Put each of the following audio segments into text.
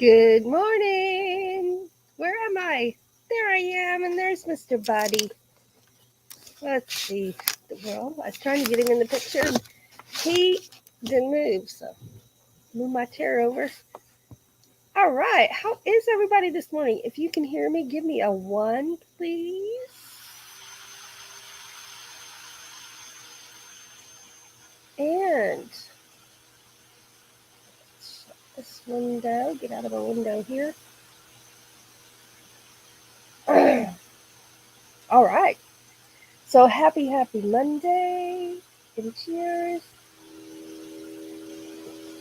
Good morning. Where am I? There I am, and there's Mr. Buddy. Let's see. Well, I was trying to get him in the picture, and he didn't move, so move my chair over. All right. How is everybody this morning? If you can hear me, give me a 1, please. And shut this window. Get out of a window here. All right. So happy Monday. And cheers.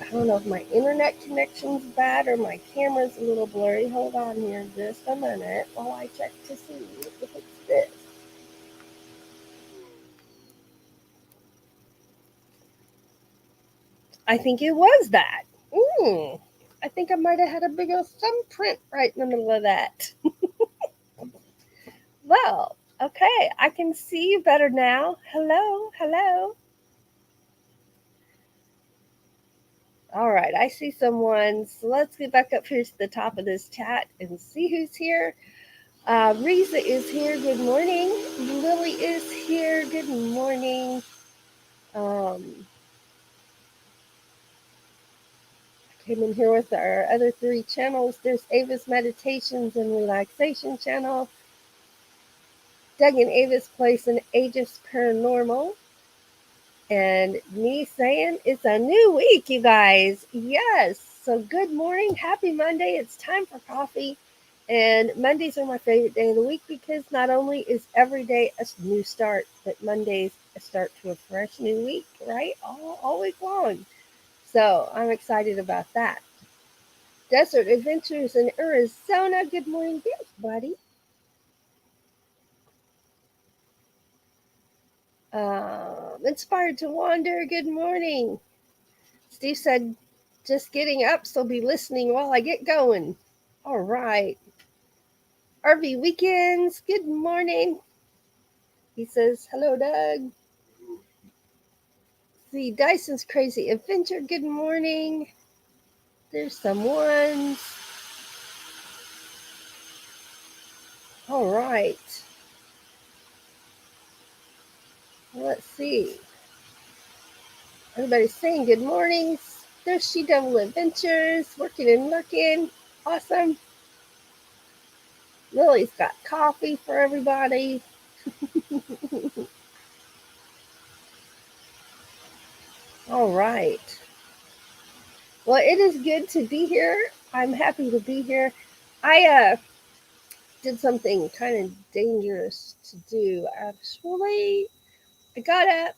I don't know if my internet connection's bad or my camera's a little blurry. Hold on here just a minute while I check to see if it's this. I think it was that. I think I might have had a big old thumbprint right in the middle of that. Well, okay, I can see you better now. Hello. All right, I see someone. So let's get back up here to the top of this chat and see who's here. Risa is here. Good morning. Lily is here. Good morning. Came in here with our other 3 channels. There's Ava's Meditations and Relaxation channel. Doug and Ava's Place and Aegis Paranormal. And me saying it's a new week, you guys. Yes. So good morning. Happy Monday. It's time for coffee. And Mondays are my favorite day of the week because not only is every day a new start, but Monday's a start to a fresh new week, right? All week long. So I'm excited about that. Desert Adventures in Arizona. Good morning, buddy. Inspired to Wander. Good morning. Steve said, just getting up, so be listening while I get going. All right. RV Weekends. Good morning. He says, hello, Doug. See, Dyson's Crazy Adventure. Good morning. There's some ones. All right. Let's see. Everybody's saying good morning. There's She Devil Adventures. Working and lurking. Awesome. Lily's got coffee for everybody. All right. Well, it is good to be here. I'm happy to be here. I did something kind of dangerous to do. Actually, I got up.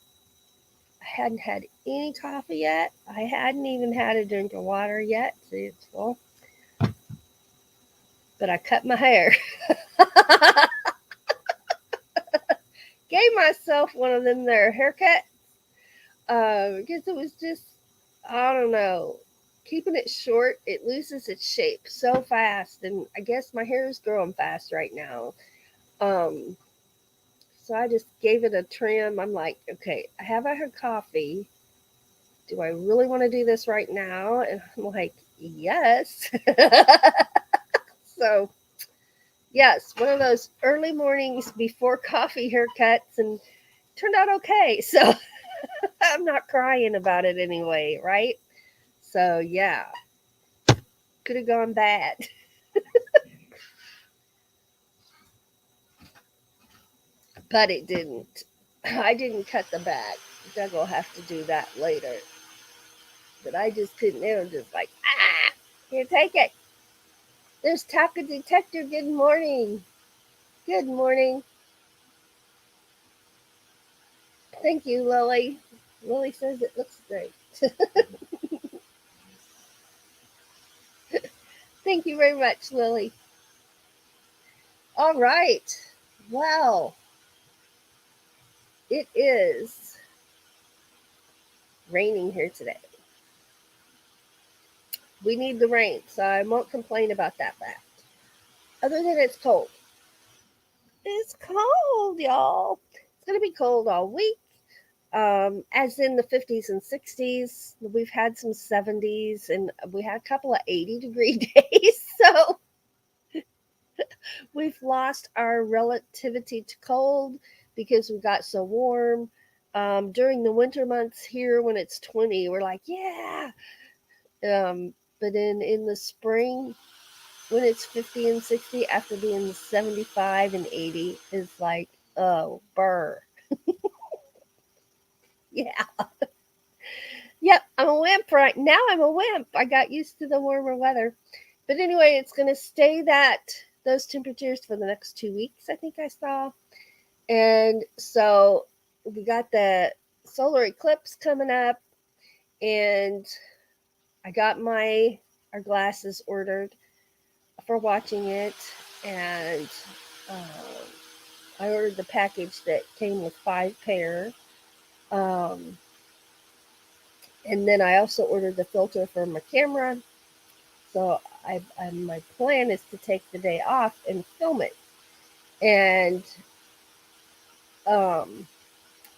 I hadn't had any coffee yet. I hadn't even had a drink of water yet. See, it's full. But I cut my hair. Gave myself one of them there haircuts because it was just, I don't know, keeping it short, it loses its shape so fast. And I guess my hair is growing fast right now. So I just gave it a trim. I'm like, okay, I haven't had coffee. Do I really want to do this right now? And I'm like, yes. So, yes, one of those early mornings before coffee haircuts and turned out okay. So I'm not crying about it anyway, right? So, yeah, could have gone bad. But it didn't. I didn't cut the back. Doug will have to do that later. But I just couldn't. It was just like, can't take it. There's Taco Detector. Good morning. Good morning. Thank you, Lily. Lily says it looks great. Thank you very much, Lily. All right. Well, it is raining here today. We need the rain, so I won't complain about that fact. Other than it's cold. It's cold, y'all. It's going to be cold all week. as in the 50s and 60s. We've had some 70s, and we had a couple of 80-degree days. So we've lost our relativity to cold because we got so warm. During the winter months here, when it's 20, we're like, yeah. But in the spring, when it's 50 and 60, after being 75 and 80, is like, oh, burr. Yeah. Yep, I'm a wimp right now. I'm a wimp. I got used to the warmer weather. But anyway, it's going to stay those temperatures for the next 2 weeks, I think I saw. And so we got the solar eclipse coming up, and I got our glasses ordered for watching it, and um, I ordered the package that came with 5 pair. Um, and then I also ordered the filter for my camera. So my plan is to take the day off and film it. And I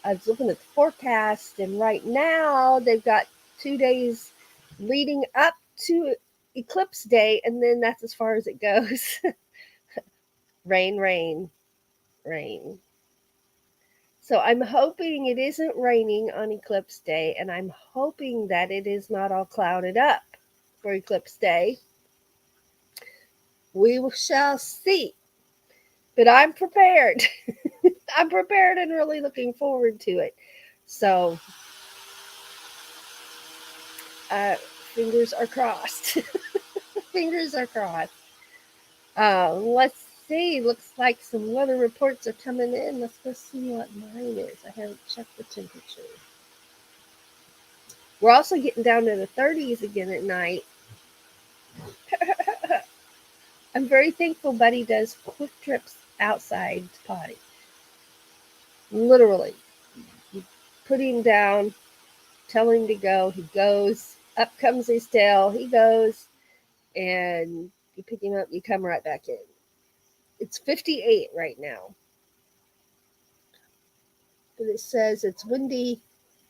was looking at the forecast, and right now they've got 2 days leading up to eclipse day, and then that's as far as it goes. Rain, rain, rain. So I'm hoping it isn't raining on eclipse day, and I'm hoping that it is not all clouded up for eclipse day. We shall see. But I'm prepared. I'm prepared and really looking forward to it. So, fingers are crossed. Fingers are crossed. Let's see. Looks like some weather reports are coming in. Let's go see what mine is. I haven't checked the temperature. We're also getting down to the 30s again at night. I'm very thankful Buddy does quick trips outside to potty. Literally. You put him down, tell him to go, he goes, up comes his tail, he goes, and you pick him up, you come right back in. It's 58 right now. But it says it's windy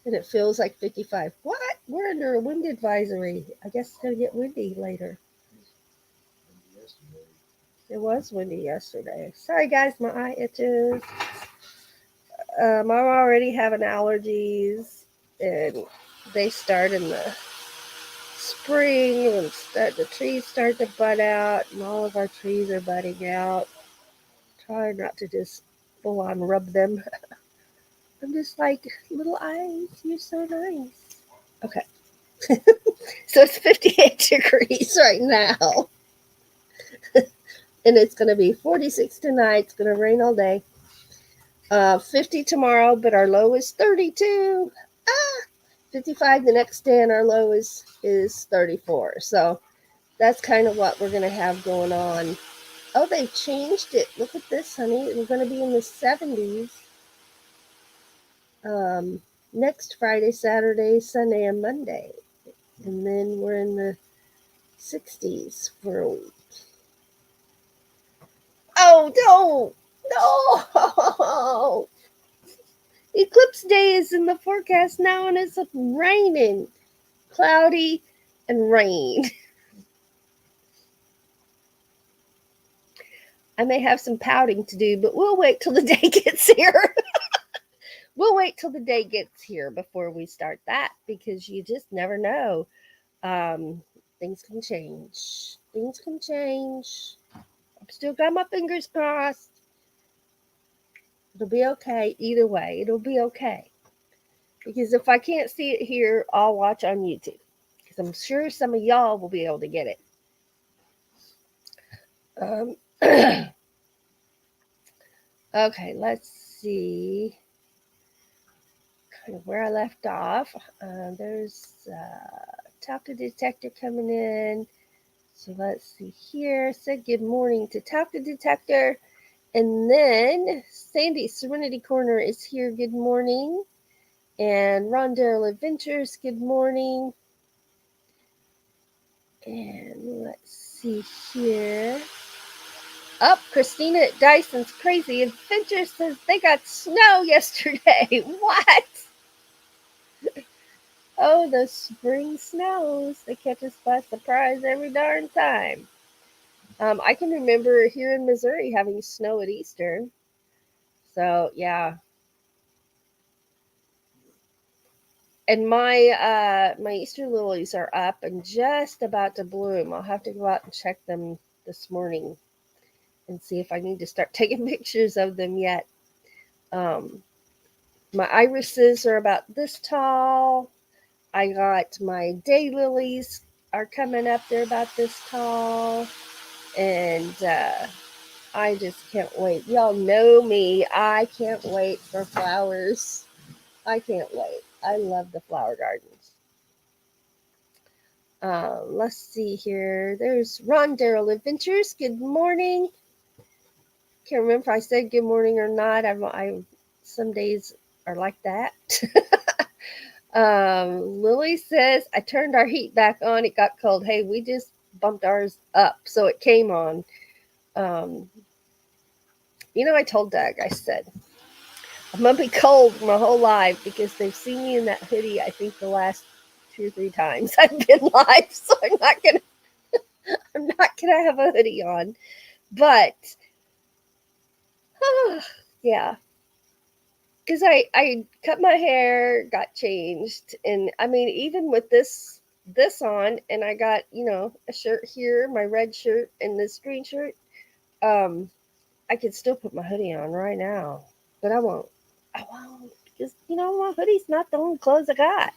and it feels like 55. What? We're under a wind advisory. I guess it's going to get windy later. It was windy yesterday. Sorry, guys, my eye itches. I'm already having allergies, and they start in the spring when the trees start to bud out, and all of our trees are budding out. Try not to just full on rub them. I'm just like, little eyes, you're so nice. Okay. So it's 58 degrees right now. And it's going to be 46 tonight. It's going to rain all day. 50 tomorrow, but our low is 32. 55 the next day, and our low is 34. So that's kind of what we're going to have going on. Oh, they've changed it. Look at this, honey. We're going to be in the 70s. Next Friday, Saturday, Sunday, and Monday. And then we're in the 60s for a week. Oh, no. Eclipse day is in the forecast now, and it's raining. Cloudy and rain. I may have some pouting to do, but we'll wait till the day gets here. We'll wait till the day gets here before we start that, because you just never know. Things can change. Things can change. I've still got my fingers crossed. It'll be okay. Either way, it'll be okay. Because if I can't see it here, I'll watch on YouTube. Because I'm sure some of y'all will be able to get it. Okay, let's see kind of where I left off. There's Talk to Detector coming in. So let's see here. Said good morning to Talk to Detector. And then Sandy Serenity Corner is here. Good morning. And Rondell Adventures, good morning. And let's see here. Up, Christina at Dyson's Crazy Adventure says they got snow yesterday. What? Oh, those spring snows. They catch us by surprise every darn time. I can remember here in Missouri having snow at Easter. So, yeah. And my Easter lilies are up and just about to bloom. I'll have to go out and check them this morning and see if I need to start taking pictures of them yet. Um, my irises are about this tall. I got my daylilies are coming up. They're about this tall. And I just can't wait. Y'all know me. I can't wait for flowers. I can't wait. I love the flower gardens. Let's see here. There's Ron Darrell Adventures. Good morning. Can't remember if I said good morning or not. Some days are like that. Lily says I turned our heat back on. It got cold. Hey, we just bumped ours up, so it came on. Um, I told Doug. I said I'm gonna be cold my whole life because they've seen me in that hoodie. I think the last 2 or 3 times I've been live, so I'm not gonna have a hoodie on. But yeah, because I cut my hair, got changed, and I mean even with this on, and I got a shirt here, my red shirt and this green shirt. I could still put my hoodie on right now, but I won't. I won't because my hoodie's not the only clothes I got.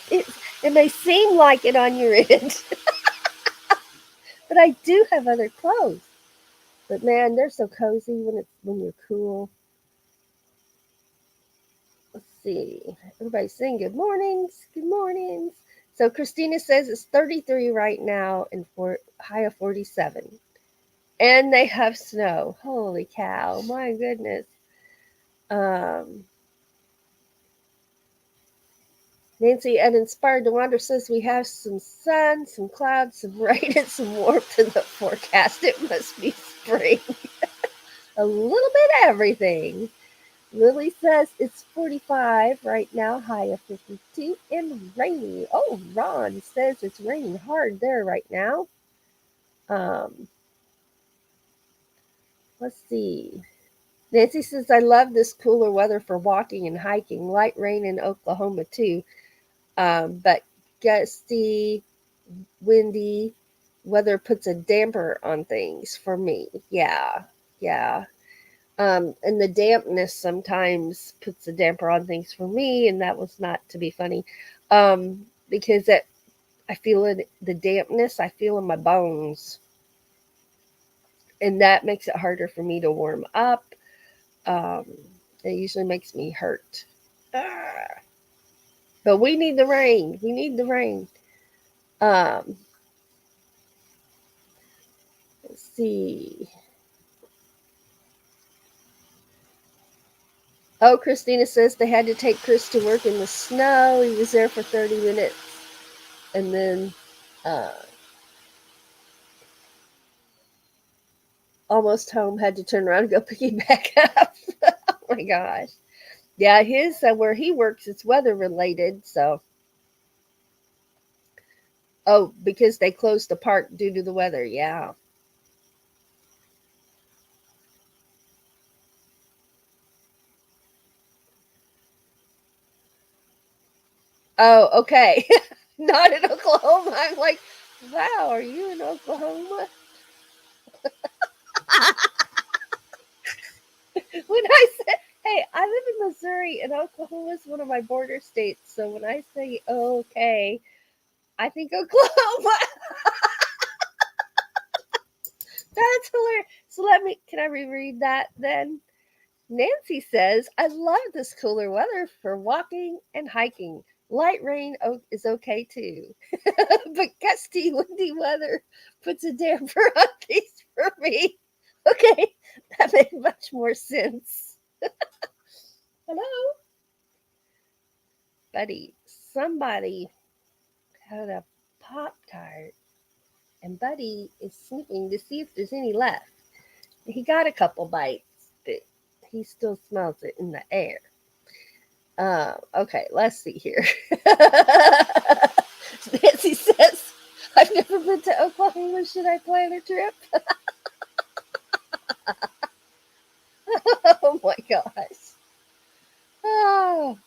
It it may seem like it on your end, but I do have other clothes. But man, they're so cozy when you're cool. Let's see. Everybody's saying good mornings. Good mornings. So Christina says it's 33 right now and high of 47. And they have snow. Holy cow. My goodness. Um, Nancy and Inspired to Wander says we have some sun, some clouds, some rain, and some warmth in the forecast. It must be spring. A little bit of everything. Lily says it's 45 right now, high of 52, and rainy. Oh, Ron says it's raining hard there right now. Um, let's see. Nancy says, I love this cooler weather for walking and hiking. Light rain in Oklahoma, too. But gusty, windy weather puts a damper on things for me. Yeah, yeah. And the dampness sometimes puts a damper on things for me, and that was not to be funny, because I feel it. The dampness I feel in my bones, and that makes it harder for me to warm up. Um, it usually makes me hurt. Ah. But we need the rain. We need the rain. Um, let's see. Oh, Christina says they had to take Chris to work in the snow. He was there for 30 minutes. And then uh, almost home, had to turn around and go pick him back up. Oh my gosh. Yeah, his where he works, it's weather related. So, oh, because they closed the park due to the weather. Yeah. Oh, okay. Not in Oklahoma. I'm like, wow, are you in Oklahoma? When I say, hey, I live in Missouri and Oklahoma is one of my border states. So when I say okay, I think Oklahoma. That's hilarious. So can I reread that then? Nancy says, I love this cooler weather for walking and hiking. Light rain is okay too. But gusty, windy weather puts a damper on things for me. Okay, that made much more sense. Hello, buddy. Somebody had a Pop Tart, and Buddy is sniffing to see if there's any left. He got a couple bites, but he still smells it in the air. Okay, let's see here. Nancy says, I've never been to Oklahoma. Should I plan a trip? Oh my gosh. Oh,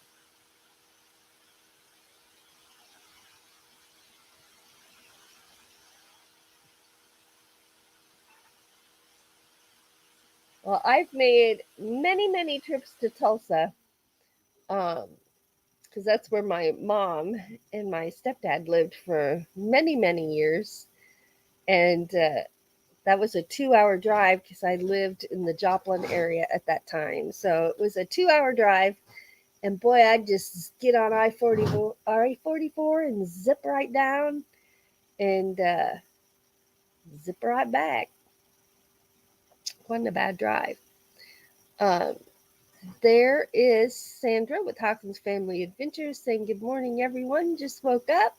well, I've made many, many trips to Tulsa, um, because that's where my mom and my stepdad lived for many, many years. And that was a 2 hour drive because I lived in the Joplin area at that time. So it was a 2 hour drive. And boy, I'd just get on I-44 and zip right down and zip right back. Wasn't a bad drive. Um, there is Sandra with Hawkins Family Adventures saying, good morning, everyone. Just woke up.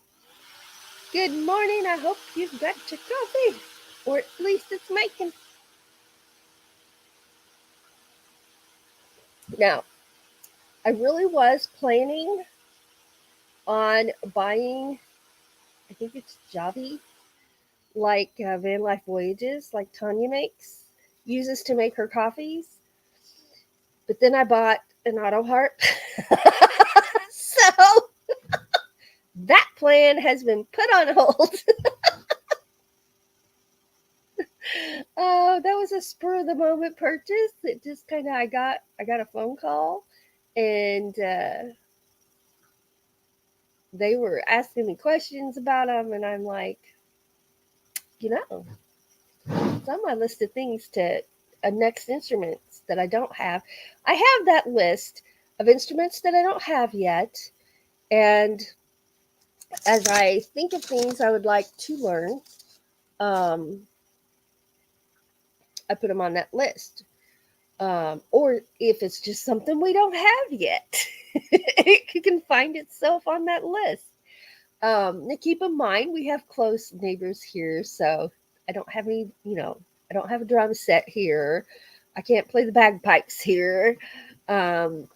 Good morning. I hope you've got your coffee, or at least it's making. Now, I really was planning on buying, I think it's Javi, like Van Life Voyages, like Tanya uses to make her coffees. But then I bought an auto harp. So that plan has been put on hold. Oh, that was a spur of the moment purchase. It just kind of I got a phone call, and they were asking me questions about them, and I'm like, you know, it's on my list of things to next instruments that I don't have. I have that list of instruments that I don't have yet, and as I think of things I would like to learn, um, I put them on that list. Or if it's just something we don't have yet, it can find itself on that list. Now keep in mind we have close neighbors here, so I don't have any, I don't have a drum set here. I can't play the bagpipes here. Um,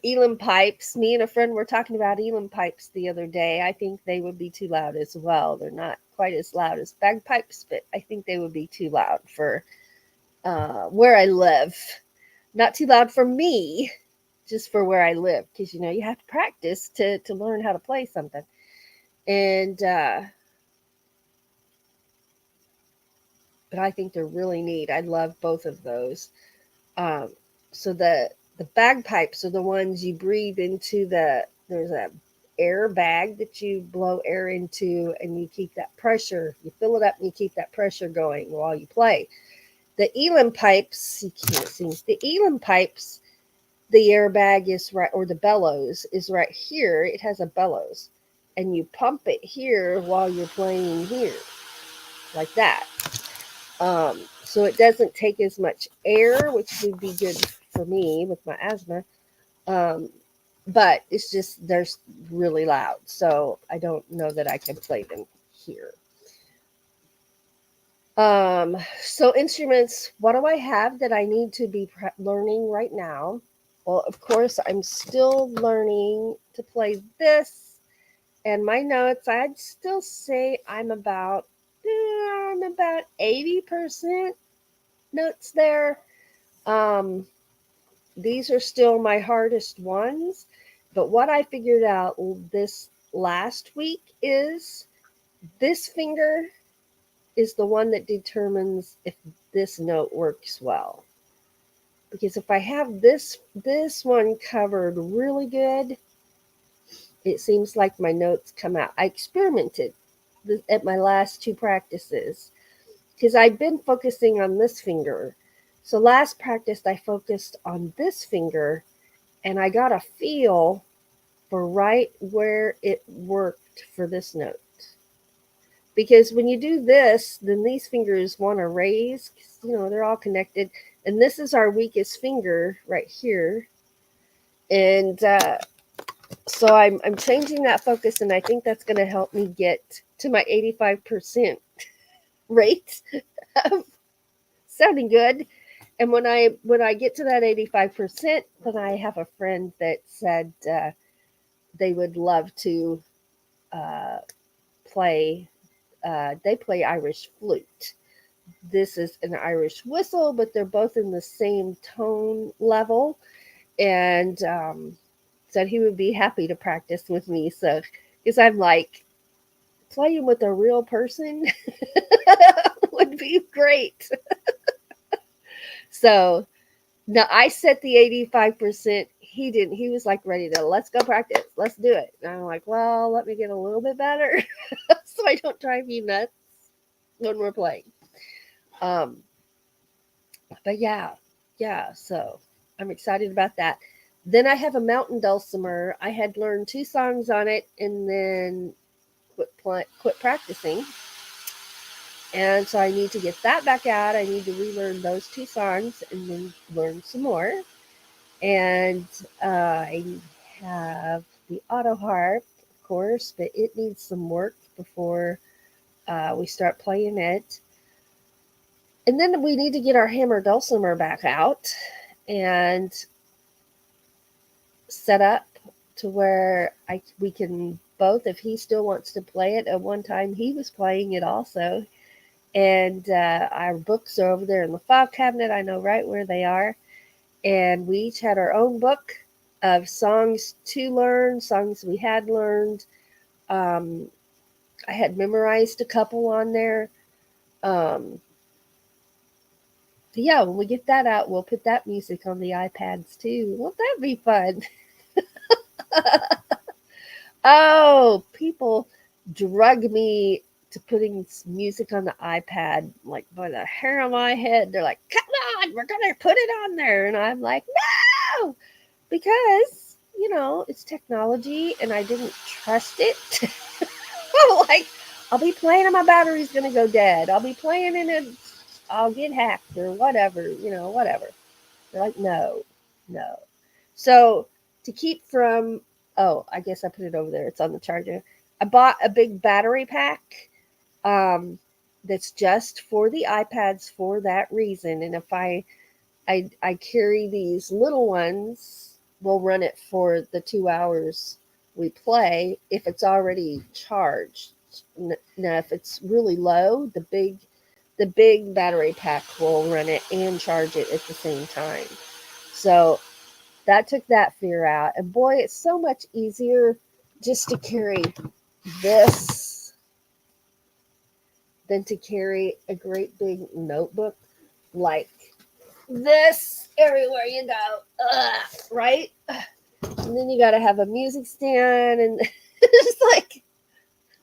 Elam pipes. Me and a friend were talking about Elam pipes the other day. I think they would be too loud as well. They're not quite as loud as bagpipes, but I think they would be too loud for where I live. Not too loud for me, just for where I live, because you have to practice to learn how to play something. And but I think they're really neat. I love both of those. Um, so the bagpipes are the ones you breathe into. There's a air bag that you blow air into, and you keep that pressure. You fill it up, and you keep that pressure going while you play. The Elam pipes, you can't see. The Elam pipes, the airbag is right, or the bellows is right here. It has a bellows, and you pump it here while you're playing here, like that. So it doesn't take as much air, which would be good for me with my asthma. Um, but it's just they're really loud, so I don't know that I can play them here. So instruments, what do I have that I need to be learning right now? Well, of course, I'm still learning to play this, and my notes, I'd still say I'm about 80% notes there. Um, these are still my hardest ones, but what I figured out this last week is this finger is the one that determines if this note works well. Because if I have this one covered really good, it seems like my notes come out. I experimented at my last two practices because I've been focusing on this finger. So last practice, I focused on this finger, and I got a feel for right where it worked for this note. Because when you do this, then these fingers want to raise, they're all connected. And this is our weakest finger right here. And so I'm changing that focus, and I think that's going to help me get to my 85% rate of sounding good. And when I get to that 85%, then I have a friend that said they would love to uh, play. They play Irish flute. This is an Irish whistle, but they're both in the same tone level. And said he would be happy to practice with me. So, because I'm like, playing with a real person would be great. So, now I set the 85%. He didn't. He was like ready to, let's go practice. Let's do it. And I'm like, well, let me get a little bit better so I don't drive you nuts when we're playing. Um, but yeah. So I'm excited about that. Then I have a mountain dulcimer. I had learned 2 songs on it and then quit practicing. And so I need to get that back out. I need to relearn those 2 songs and then learn some more. And I have the auto harp, of course, but it needs some work before we start playing it. And then we need to get our hammer dulcimer back out and set up to where we can both, if he still wants to play it. At one time, he was playing it also. And our books are over there in the file cabinet. I know right where they are. And we each had our own book of songs to learn, songs we had learned. I had memorized a couple on there. Um, yeah, when we get that out, we'll put that music on the iPads too. Won't that be fun? Oh, people drug me to putting music on the iPad, like by the hair on my head. They're like, come on, we're going to put it on there. And I'm like, no, because, it's technology and I didn't trust it. Like, I'll be playing and my battery's going to go dead. I'll be playing and I'll get hacked or whatever, whatever. They're like, no. So to keep from, I guess I put it over there. It's on the charger. I bought a big battery pack that's just for the iPads for that reason. And if I carry these little ones, we'll run it for the 2 hours we play if it's already charged. Now, if it's really low, the big battery pack will run it and charge it at the same time. So that took that fear out. And boy, it's so much easier just to carry this than to carry a great big notebook like this everywhere you go. Right? And then you got to have a music stand. And it's like,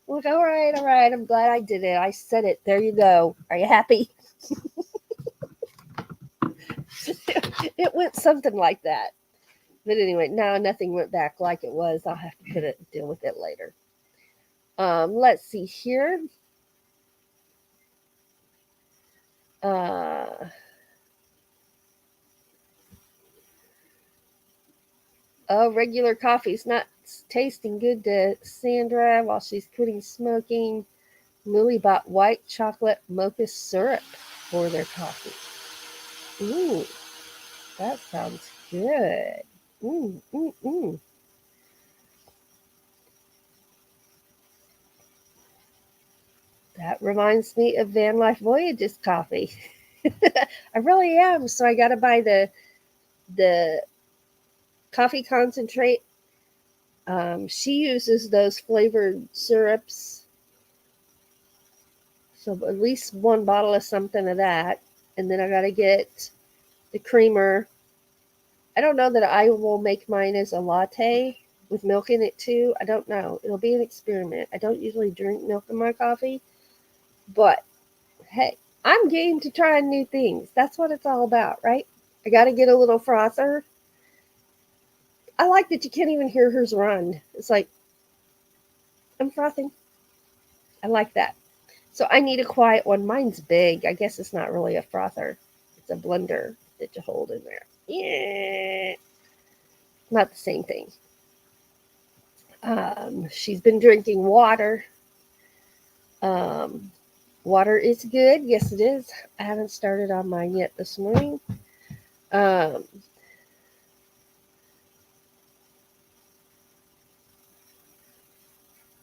all right. I'm glad I did it. I said it. There you go. Are you happy? It went something like that. But anyway, now nothing went back like it was. I'll have to deal with it later. Let's see here. Regular coffee's not tasting good to Sandra while she's quitting smoking. Lily bought white chocolate mocha syrup for their coffee. Ooh, that sounds good. Mm. That reminds me of Van Life Voyages coffee. I really am. So I got to buy the coffee concentrate. She uses those flavored syrups. So at least 1 bottle of something of that. And then I got to get the creamer. I don't know that I will make mine as a latte with milk in it too. I don't know. It'll be an experiment. I don't usually drink milk in my coffee. But hey, I'm game to try new things. That's what it's all about, right? I got to get a little frother. I like that you can't even hear hers run. It's like, I'm frothing. I like that. So I need a quiet one. Mine's big. I guess it's not really a frother. It's a blender that you hold in there. Yeah. Not the same thing. She's been drinking water. Water is good. Yes, it is. I haven't started on mine yet this morning. Um,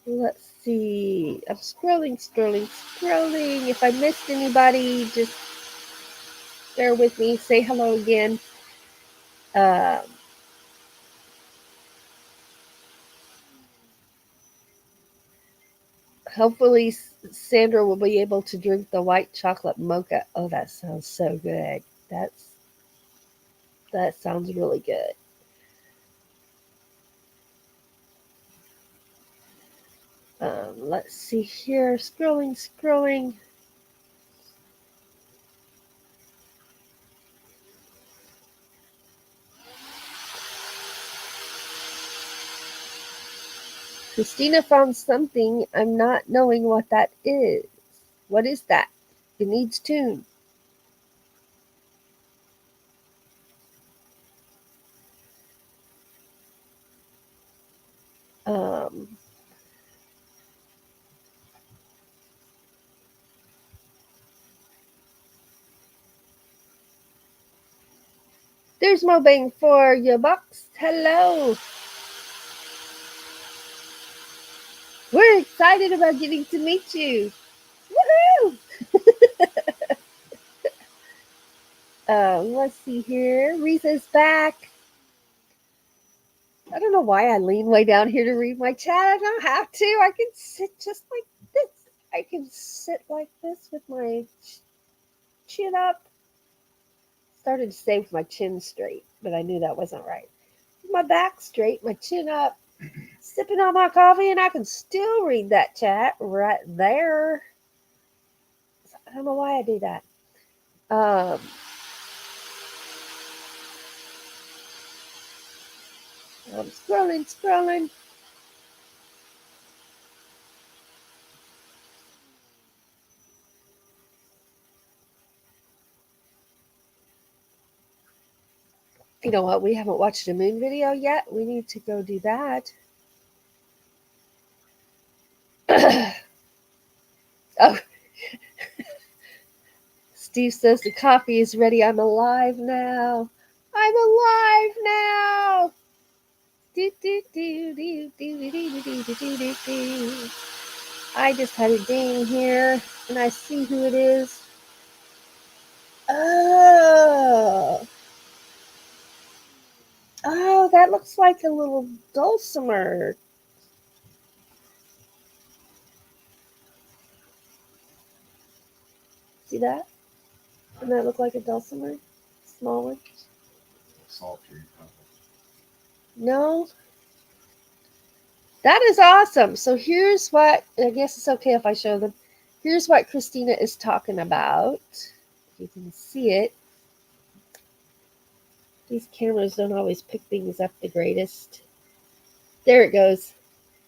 let's see. I'm scrolling. If I missed anybody, just bear with me. Say hello again. Um, hopefully, Sandra will be able to drink the white chocolate mocha. Oh, that sounds so good. That sounds really good. Let's see here. Scrolling. Christina found something. I'm not knowing what that is. What is that? It needs tune. Um, there's Mo Bang for your box. Hello. We're excited about getting to meet you. Woohoo! Let's see here. Risa's back. I don't know why I lean way down here to read my chat. I don't have to. I can sit just like this. I can sit like this with my chin up. Started to say with my chin straight, but I knew that wasn't right. My back straight, my chin up, sipping on my coffee, and I can still read that chat right there. I don't know why I do that. Um, I'm scrolling. You know what? We haven't watched a moon video yet. We need to go do that. Oh, Steve says the coffee is ready. I'm alive now. I'm alive now. Do, do, do, do, do, do, do, do, do, do, do. I just had a ding here, and I see who it is. Oh, that looks like a little dulcimer. See that? Doesn't that look like a dulcimer? Small one? Sultry. No? That is awesome. So here's what, I guess it's okay if I show them. Here's what Christina is talking about. You can see it. These cameras don't always pick things up the greatest. There it goes.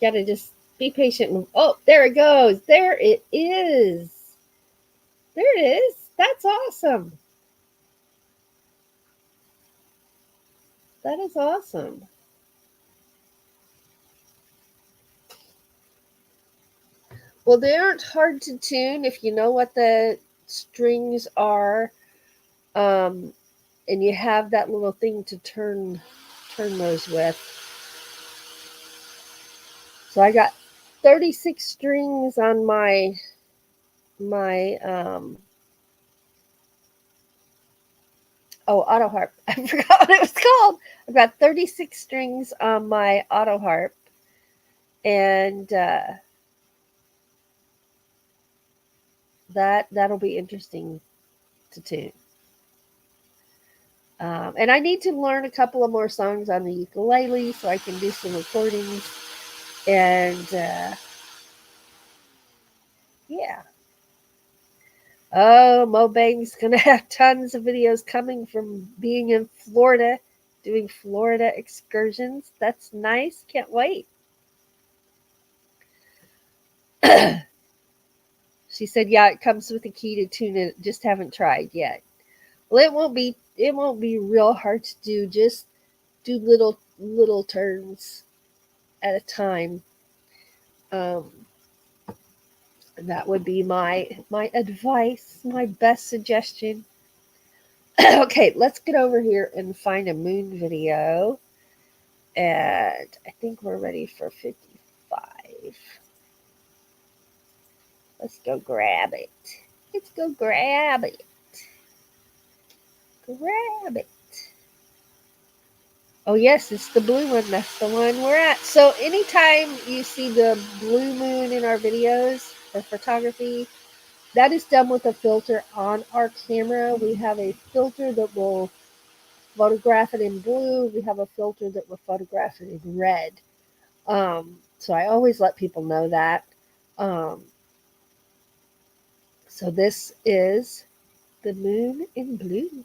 Gotta just be patient. Oh, there it goes. There it is. There it is. That's awesome. That is awesome. Well, they aren't hard to tune if you know what the strings are, and you have that little thing to turn those with. So I got 36 strings on my auto harp. I forgot what it was called. I've got 36 strings on my auto harp, and that'll be interesting to tune. And I need to learn a couple of more songs on the ukulele so I can do some recordings. And yeah. Oh, Mo Bang's going to have tons of videos coming from being in Florida, doing Florida excursions. That's nice. Can't wait. She said, yeah, it comes with a key to tune it. Just haven't tried yet. Well, it won't be real hard to do. Just do little turns at a time. That would be my advice, my best suggestion. Okay, let's get over here and find a moon video. And I think we're ready for 55. Let's go grab it. Let's go grab it. Grab it. Oh, yes, it's the blue one. That's the one we're at. So, anytime you see the blue moon in our videos or photography, that is done with a filter on our camera. We have a filter that will photograph it in blue. We have a filter that will photograph it in red. So I always let people know that. Um, so this is the moon in blue.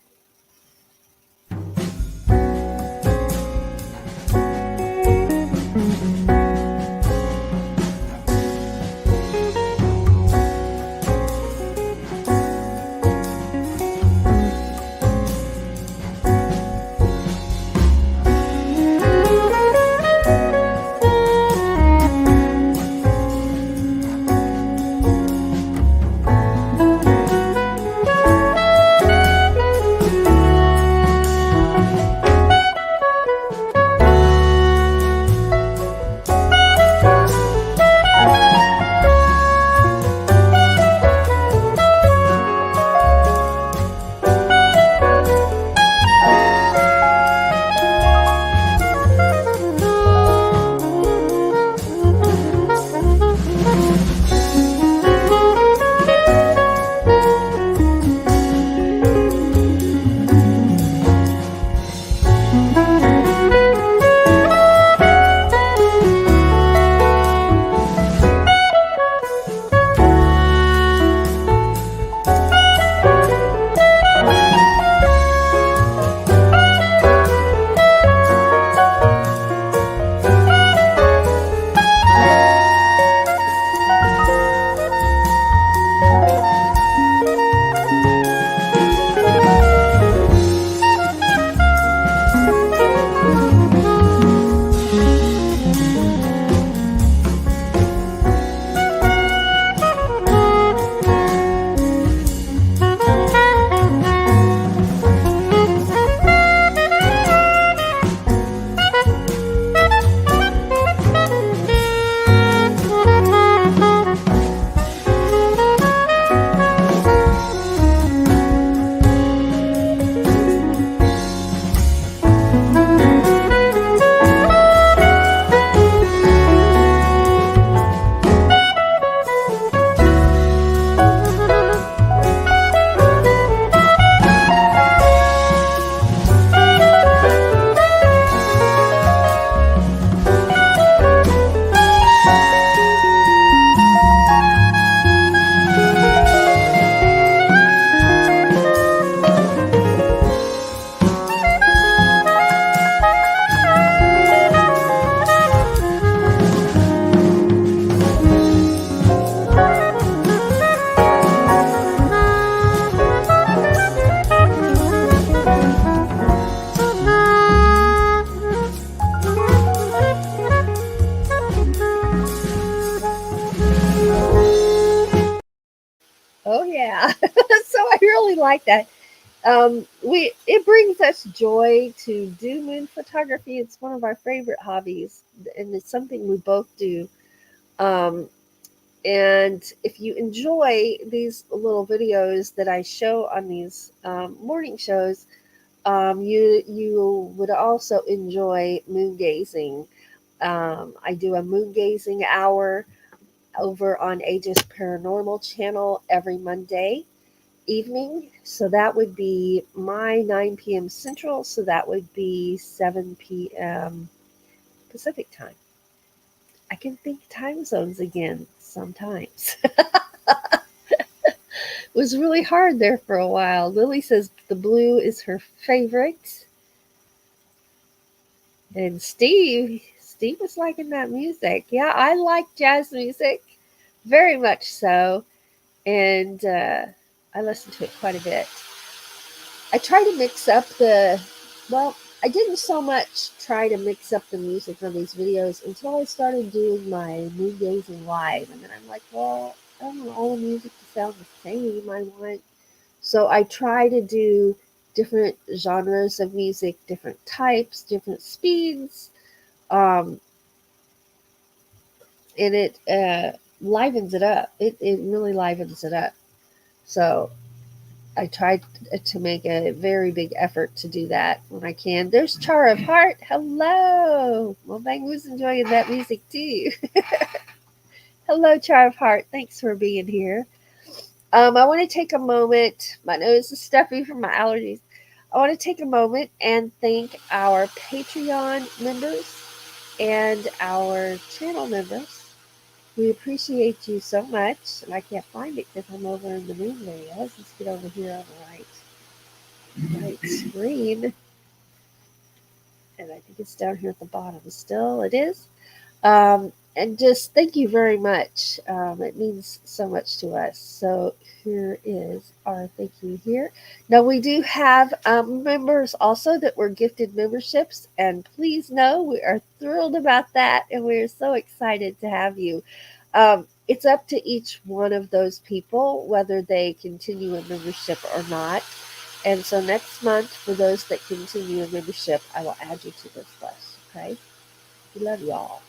Oh yeah, so I really like that. We it brings us joy to do moon photography. It's one of our favorite hobbies, and it's something we both do. Um, and if you enjoy these little videos that I show on these morning shows, you would also enjoy moon gazing. I do a moon gazing hour over on Aegis Paranormal channel every Monday evening. So that would be my 9 p.m. Central. So that would be 7 p.m. Pacific time. I can think time zones again sometimes. It was really hard there for a while. Lily says the blue is her favorite. And Steve was liking that music. Yeah, I like jazz music very much so. And I listen to it quite a bit. I try to mix up well, I didn't so much try to mix up the music on these videos until I started doing my moon gazing live. And then I'm like, well, I don't want all the music to sound the same. So I try to do different genres of music, different types, different speeds, um, and it livens it up. It really livens it up. So I try to make a very big effort to do that when I can. There's Char of Heart. Hello. Well, Bang was enjoying that music too. Hello, Char of Heart. Thanks for being here. I want to take a moment. My nose is stuffy from my allergies. I want to take a moment and thank our Patreon members and our channel members. We appreciate you so much. And I can't find it because I'm over in the main area. Let's just get over here on the right screen. And I think it's down here at the bottom. Still, it is. And just thank you very much. It means so much to us. So here is our thank you here. Now we do have members also that were gifted memberships, and please know we are thrilled about that, and we are so excited to have you. It's up to each one of those people whether they continue a membership or not. And so next month, for those that continue a membership, I will add you to this list. Okay? We love y'all.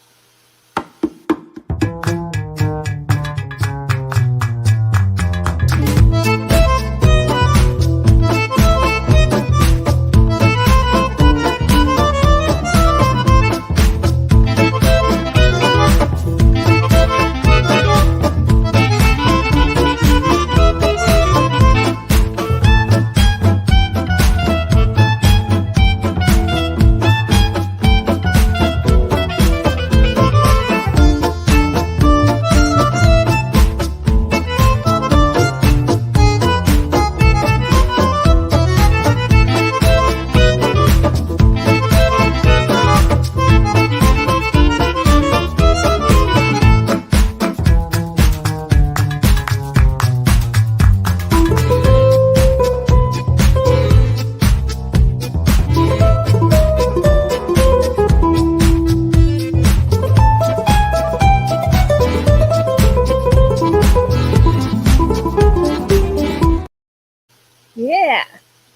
Yeah.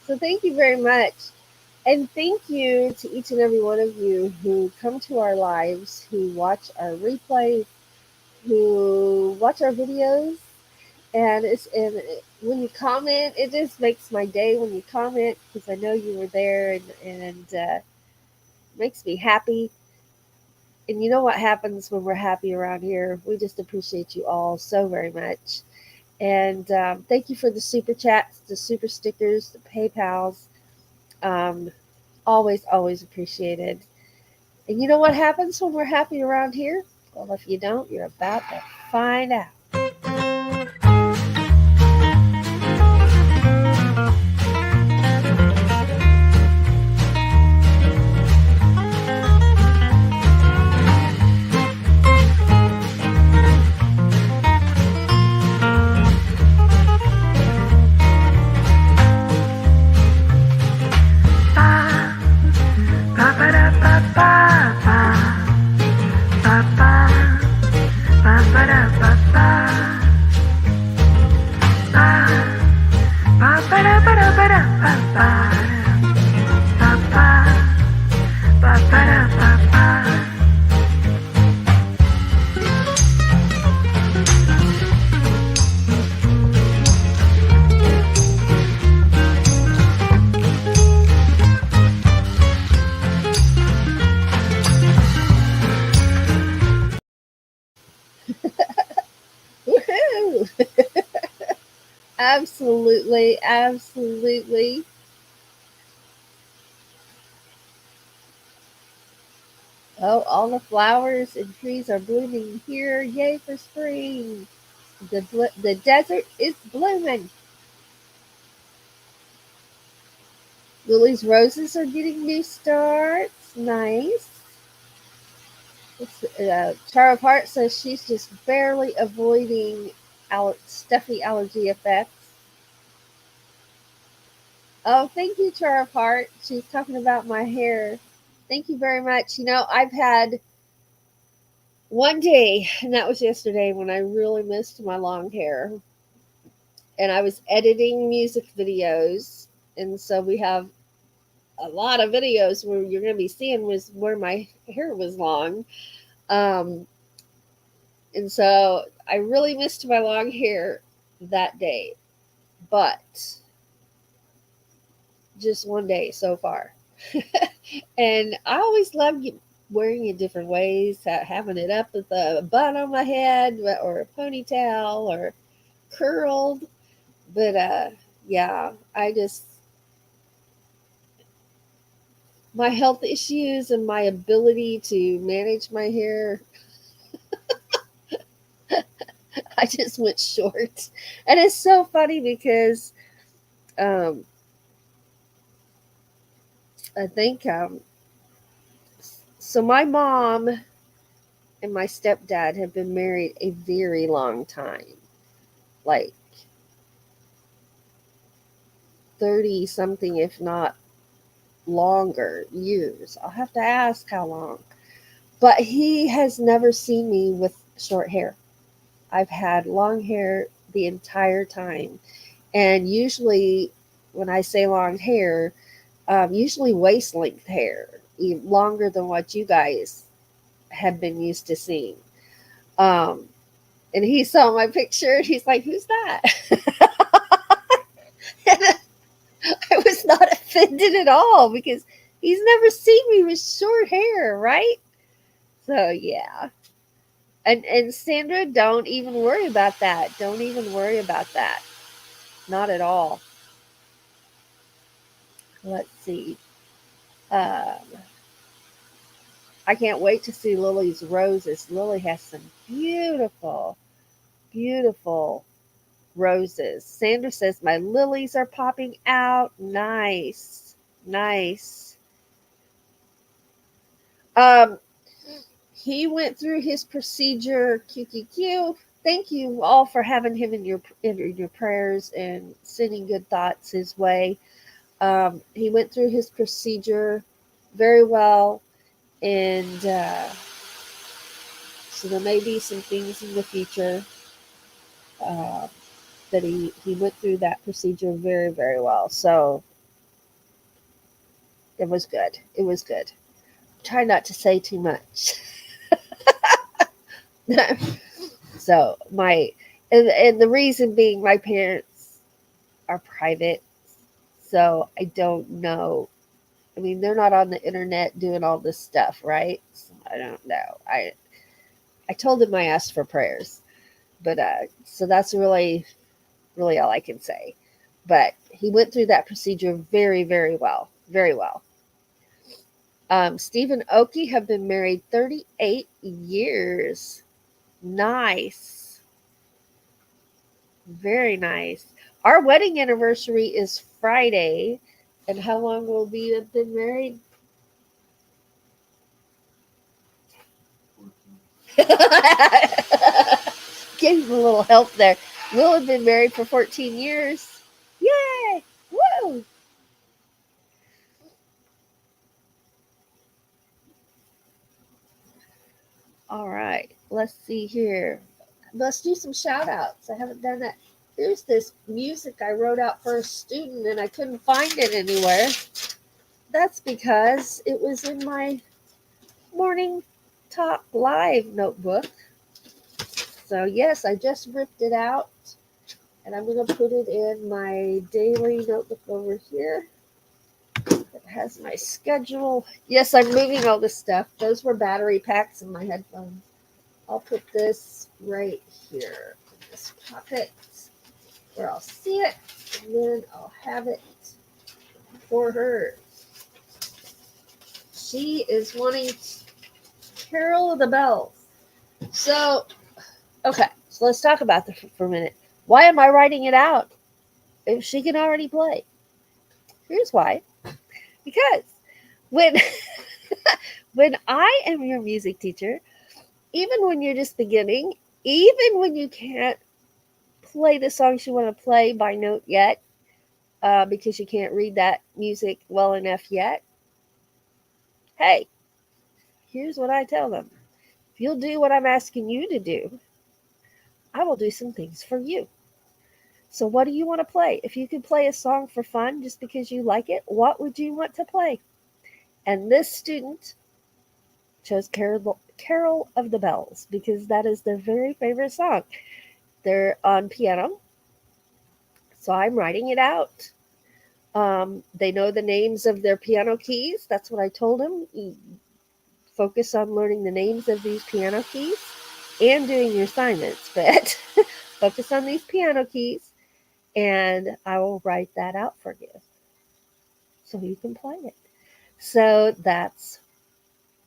So thank you very much. And thank you to each and every one of you who come to our lives, who watch our replays, who watch our videos. And when you comment, it just makes my day when you comment because I know you were there and makes me happy. And you know what happens when we're happy around here? We just appreciate you all so very much. And thank you for the super chats, the super stickers, the PayPals. Um, always, always appreciated. And you know what happens when we're happy around here? Well, if you don't, you're about to find out. Woohoo! Absolutely, absolutely. Oh, all the flowers and trees are blooming here. Yay for spring. The desert is blooming. Lily's roses are getting new starts. Nice. Char of Heart says she's just barely avoiding stuffy allergy effects. Oh, thank you, Char of Heart. She's talking about my hair. Thank you very much. You know, I've had One day, and that was yesterday, when I really missed my long hair, and I was editing music videos, and so we have a lot of videos where you're going to be seeing was where my hair was long. Um, and so I really missed my long hair that day, but just one day so far. And I always loved wearing it different ways, having it up with a bun on my head or a ponytail or curled. But yeah, I just, my health issues and my ability to manage my hair, I just went short. And it's so funny because um, I think so. My mom and my stepdad have been married a very long time, like 30 something, if not longer years. I'll have to ask how long. But he has never seen me with short hair. I've had long hair the entire time. And usually, when I say long hair, usually waist length hair, longer than what you guys have been used to seeing. Um, and he saw my picture and he's like, "Who's that?" And I was not offended at all because he's never seen me with short hair, right? So yeah. And Sandra, don't even worry about that. Don't even worry about that. Not at all. Let's see. Um, I can't wait to see Lily's roses. Lily has some beautiful, beautiful roses. Sandra says my lilies are popping out. Nice. Nice. Um, he went through his procedure. QQQ. Thank you all for having him in your prayers and sending good thoughts his way. He went through his procedure very well, and so there may be some things in the future uh, that he went through that procedure very, very well. So it was good. It was good. Try not to say too much. So and the reason being my parents are private, so I don't know. I mean, they're not on the internet doing all this stuff, right? So I don't know. I told him I asked for prayers, but so that's really really all I can say. But he went through that procedure very very well, very well. Steve and Oki have been married 38 years. Nice, very nice. Our wedding anniversary is Friday, and how long will we have been married? Give him a little help there. We'll have been married for 14 years. Yay! Woo! All right, let's see here. Let's do some shout outs. I haven't done that. Here's this music I wrote out for a student and I couldn't find it anywhere. That's because it was in my morning talk live notebook. So, yes, I just ripped it out and I'm going to put it in my daily notebook over here. It has my schedule. Yes, I'm moving all this stuff. Those were battery packs in my headphones. I'll put this right here in this pocket where I'll see it, and then I'll have it for her. She is wanting Carol of the Bells. So, okay, so let's talk about this for a minute. Why am I writing it out if she can already play? Here's why. Because when when I am your music teacher, even when you're just beginning, even when you can't play the songs you want to play by note yet, because you can't read that music well enough yet, hey, here's what I tell them. If you'll do what I'm asking you to do, I will do some things for you. So, what do you want to play? If you could play a song for fun just because you like it, what would you want to play? And this student chose Carol of the Bells because that is their very favorite song. They're on piano, so I'm writing it out. They know the names of their piano keys. That's what I told them. Focus on learning the names of these piano keys and doing your assignments, but focus on these piano keys, and I will write that out for you so you can play it. So that's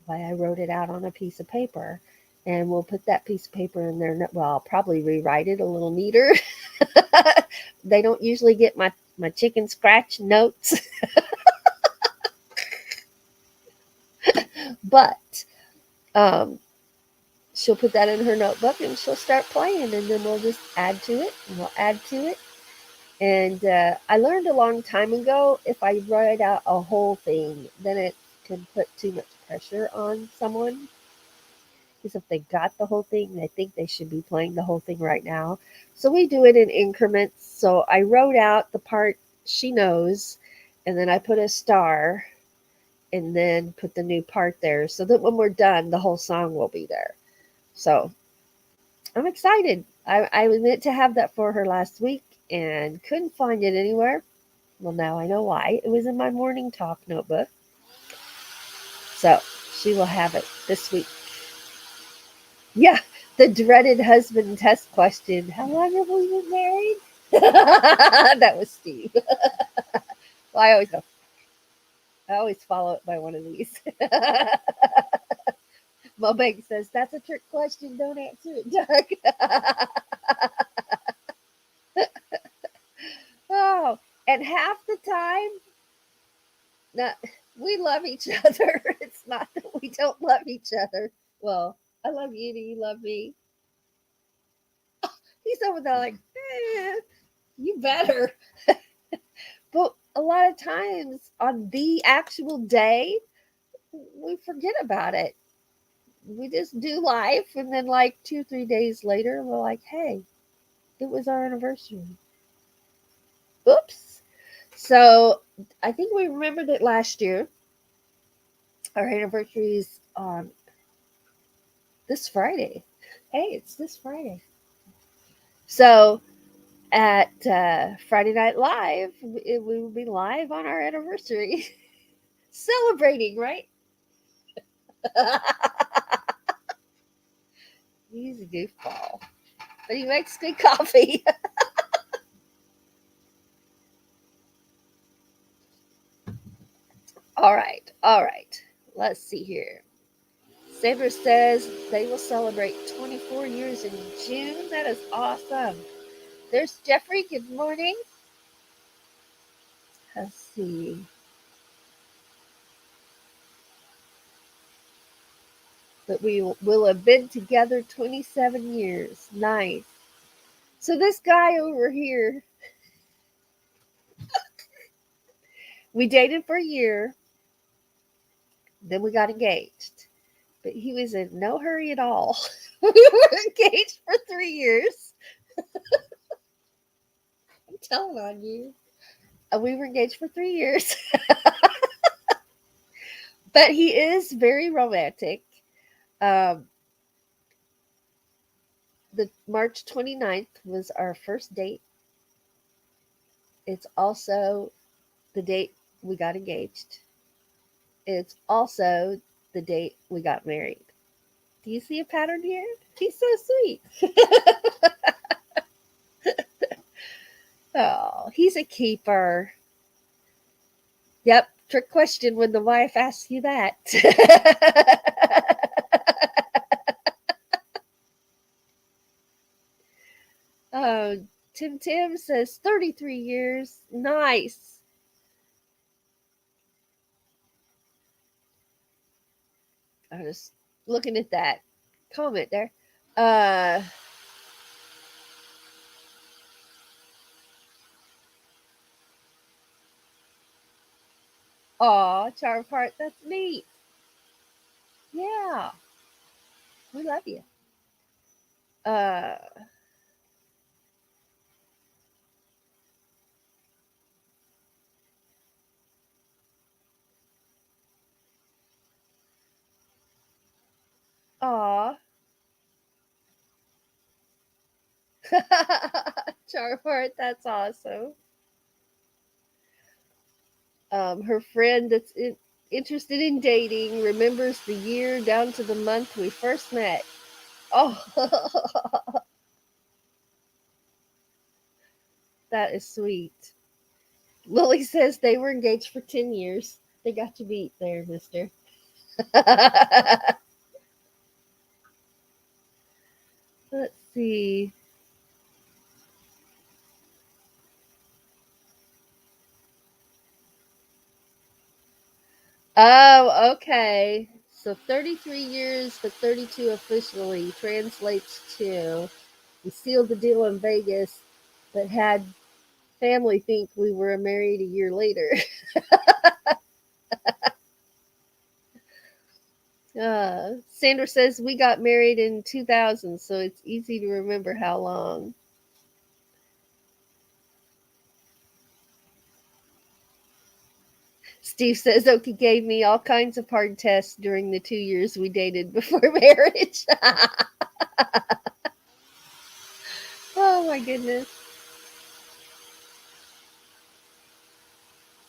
why I wrote it out on a piece of paper. And we'll put that piece of paper in there. Well, I'll probably rewrite it a little neater. They don't usually get my chicken scratch notes, but um, she'll put that in her notebook and she'll start playing, and then we'll just add to it and we'll add to it. And I learned a long time ago, if I write out a whole thing, then it can put too much pressure on someone. Because if they got the whole thing, they think they should be playing the whole thing right now. So we do it in increments. So I wrote out the part she knows, and then I put a star and then put the new part there so that when we're done, the whole song will be there. So I'm excited. I was meant to have that for her last week and couldn't find it anywhere. Well, now I know why. It was in my morning talk notebook. So she will have it this week. Yeah, the dreaded husband test question. How long have we been married? That was Steve. Well, I always follow it by one of these. Mobeg says, that's a trick question. Don't answer it, Doug. Oh, and half the time, not, we love each other. It's not that we don't love each other. Well, I love you. Do you love me? He's over there like, you better. But a lot of times on the actual day, we forget about it. We just do life, and then like 2 or 3 days later, we're like, hey, it was our anniversary. Oops. So I think we remembered it last year. Our anniversary is on this Friday. Hey, it's this Friday. So at Friday Night Live, we will be live on our anniversary, celebrating, right? He's a goofball, but he makes good coffee. All right, all right. Let's see here. Saber says they will celebrate 24 years in June. That is awesome. There's Jeffrey. Good morning. Let's see. But we will have been together 27 years. Nice. So this guy over here, we dated for a year, then we got engaged. But he was in no hurry at all. We were engaged for 3 years. I'm telling on you. We were engaged for 3 years. But he is very romantic. Um, the March 29th was our first date. It's also the date we got engaged. It's also the date we got married. Do you see a pattern here? He's so sweet. Oh, he's a keeper. Yep, trick question when the wife asks you that. Oh, Tim says 33 years. Nice. I'm just looking at that comment there. Uh, Aw, Charm Part, that's neat. Yeah. We love you. Uh, aw. Charmart, that's awesome. Her friend that's interested in dating remembers the year down to the month we first met. Oh, that is sweet. Lily says they were engaged for 10 years. They got you beat there, mister. Let's see. Oh, okay. So 33 years, but 32 officially translates to we sealed the deal in Vegas, but had family think we were married a year later. Sandra says we got married in 2000, so it's easy to remember how long. Steve says Oki gave me all kinds of hard tests during the 2 years we dated before marriage. Oh my goodness.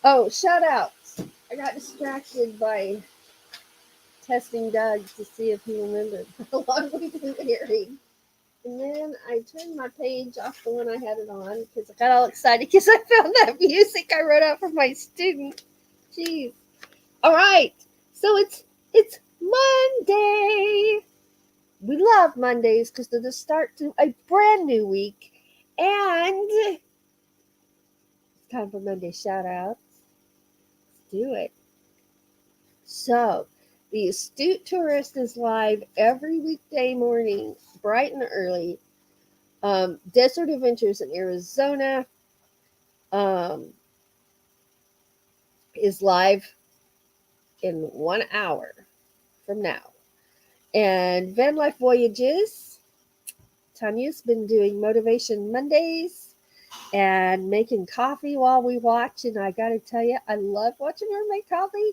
Oh, shout outs. I got distracted by testing Doug to see if he remembered how long we've been married. And then I turned my page off the one I had it on because I got all excited because I found that music I wrote out for my student. Jeez. All right. So it's Monday. We love Mondays because they're the start to a brand new week. And it's time for Monday shout outs. Let's do it. So, the Astute Tourist is live every weekday morning, bright and early. Desert Adventures in Arizona um, is live in 1 hour from now. And Van Life Voyages, Tanya's been doing Motivation Mondays and making coffee while we watch. And I got to tell you, I love watching her make coffee.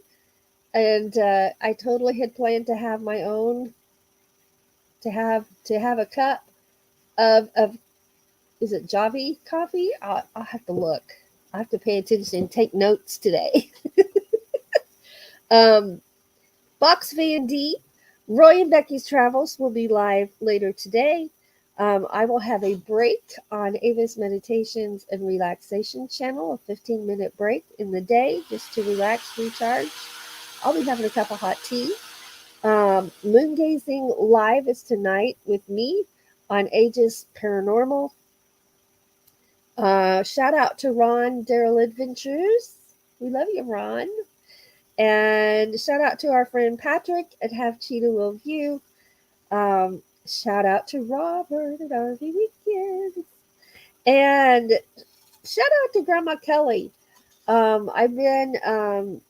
And I totally had planned to have my own, to have a cup of is it Javi coffee? I'll have to look. I have to pay attention and take notes today. um, Box Van D, Roy and Becky's Travels will be live later today. I will have a break on Ava's Meditations and Relaxation channel, a 15-minute break in the day just to relax, recharge. I'll be having a cup of hot tea. Moon Gazing Live is tonight with me on Aegis Paranormal. Shout out to Ron Daryl Adventures. We love you, Ron. And shout out to our friend Patrick at Have Cheetah Will View. Shout out to Robert at RV Weekends. And shout out to Grandma Kelly. I've been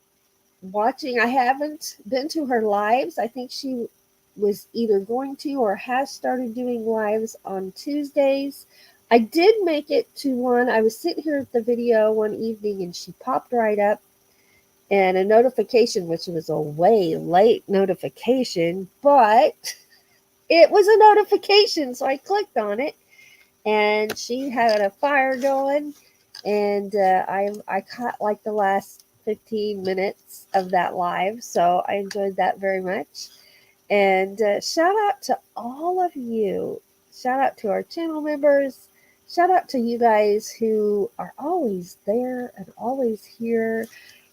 watching, I haven't been to her lives. I think she was either going to or has started doing lives on Tuesdays. I did make it to one. I was sitting here at the video one evening and she popped right up and a notification, which was a way late notification, but it was a notification. So I clicked on it and she had a fire going. And I caught like the last 15 minutes of that live. So I enjoyed that very much. And shout out to all of you. Shout out to our channel members. Shout out to you guys who are always there and always here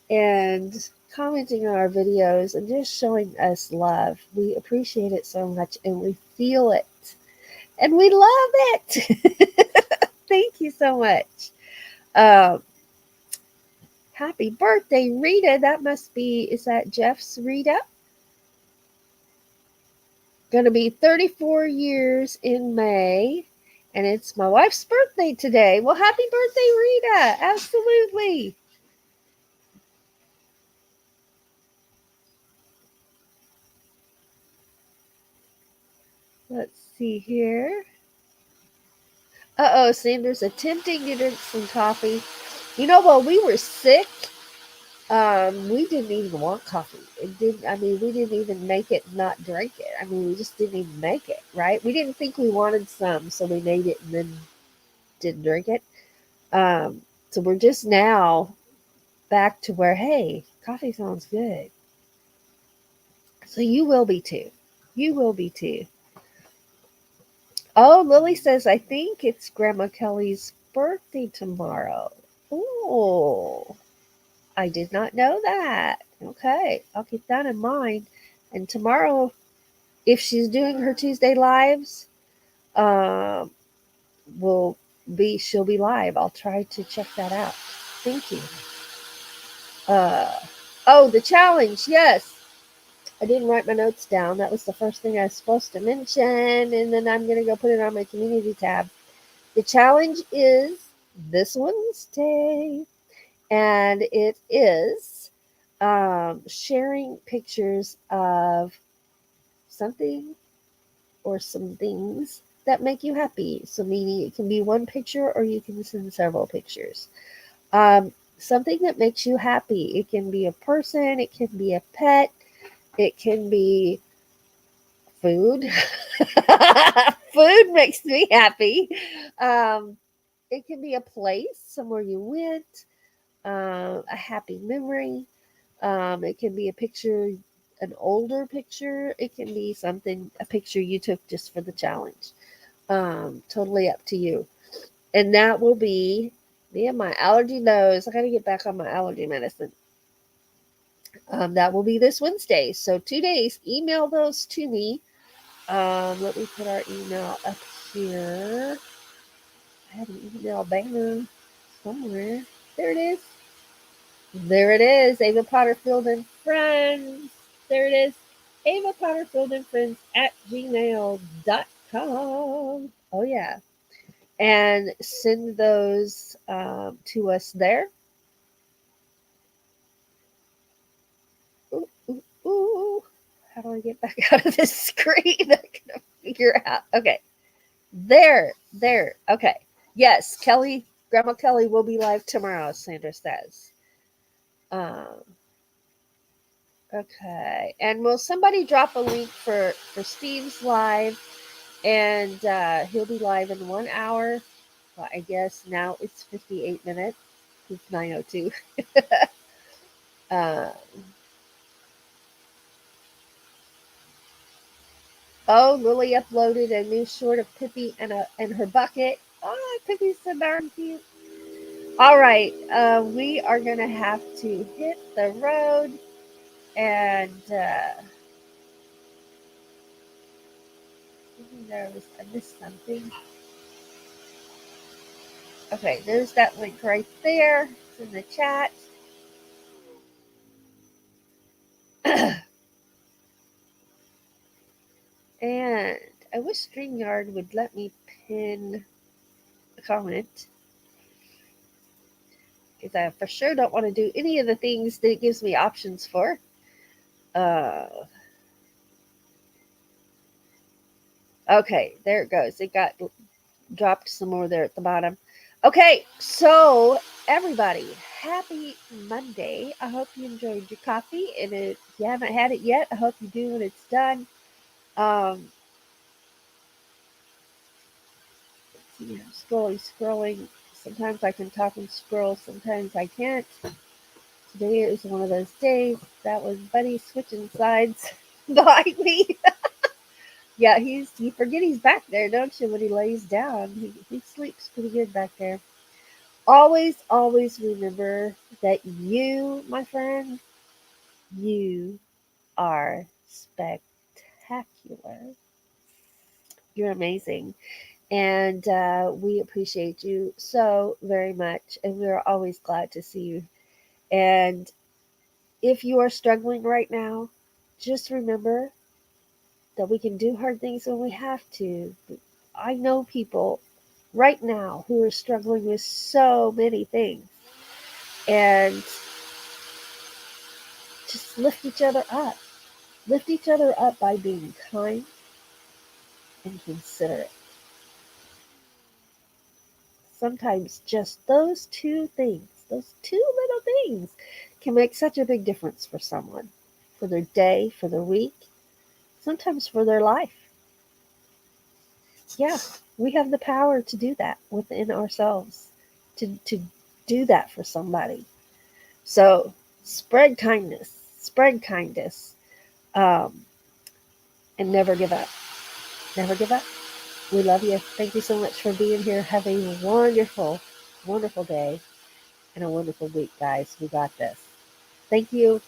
and commenting on our videos and just showing us love. We appreciate it so much and we feel it. And we love it. Thank you so much. Um, Happy birthday, Rita. That must be, is that Jeff's Rita? Going to be 34 years in May. And it's my wife's birthday today. Well, happy birthday, Rita. Absolutely. Let's see here. Uh-oh, Sandra's attempting to drink some coffee. While we were sick, we didn't even want coffee. We didn't even make it not drink it. We just didn't even make it, right? We didn't think we wanted some, so we made it and then didn't drink it. So we're just now back to where, hey, coffee sounds good. So you will be too. You will be too. Oh, Lily says, I think it's Grandma Kelly's birthday tomorrow. Oh, I did not know that. Okay, I'll keep that in mind. And tomorrow, if she's doing her Tuesday lives, um, will she'll be live. I'll try to check that out. Thank you. Uh, oh, the challenge. Yes, I didn't write my notes down. That was the first thing I was supposed to mention, and then I'm gonna go put it on my community tab. The challenge is this Wednesday, and it is sharing pictures of something or some things that make you happy. So, meaning it can be one picture or you can send several pictures. Something that makes you happy. It can be a person, it can be a pet, it can be food. Food makes me happy. Um, it can be a place, somewhere you went, a happy memory. It can be a picture, an older picture. It can be a picture you took just for the challenge. Totally up to you. And that will be me and my allergy nose. I got to get back on my allergy medicine. That will be this Wednesday. So 2 days. Email those to me. Let me put our email up here. I have an email banner somewhere. There it is. There it is. Ava Potterfield and Friends. There it is. Ava Potterfield and Friends at gmail.com. Oh, yeah. And send those to us there. Ooh, ooh, ooh. How do I get back out of this screen? I gotta figure out. Okay. There. Okay. Yes, Grandma Kelly will be live tomorrow, Sandra says. Um, okay. And will somebody drop a link for Steve's live? And he'll be live in 1 hour. Well, I guess now it's 58 minutes. It's 9:02. uh, oh, Lily uploaded a new short of Pippi and her bucket. Oh, Pippi's so darn cute. All right, we are gonna have to hit the road, and I missed something. Okay, there's that link right there. It's in the chat. And I wish StreamYard would let me pin a comment, because I for sure don't want to do any of the things that it gives me options for. Okay, there it goes. It got dropped some more there at the bottom. Okay, so everybody, happy Monday. I hope you enjoyed your coffee, and if you haven't had it yet, I hope you do when it's done. Um, I'm scrolling. Sometimes I can talk and scroll, sometimes I can't. Today is one of those days. That was Buddy switching sides behind me. Yeah, you forget he's back there, don't you, when he lays down. He sleeps pretty good back there. Always, always remember that you, my friend, you are spectacular. You're amazing. And we appreciate you so very much. And we're always glad to see you. And if you are struggling right now, just remember that we can do hard things when we have to. I know people right now who are struggling with so many things. And just lift each other up. Lift each other up by being kind, and consider it. Sometimes just those two things, those two little things, can make such a big difference for someone, for their day, for their week, sometimes for their life. Yeah, we have the power to do that within ourselves, to do that for somebody. So spread kindness, um, and never give up. Never give up. We love you. Thank you so much for being here. Have a wonderful, wonderful day and a wonderful week, guys. We got this. Thank you.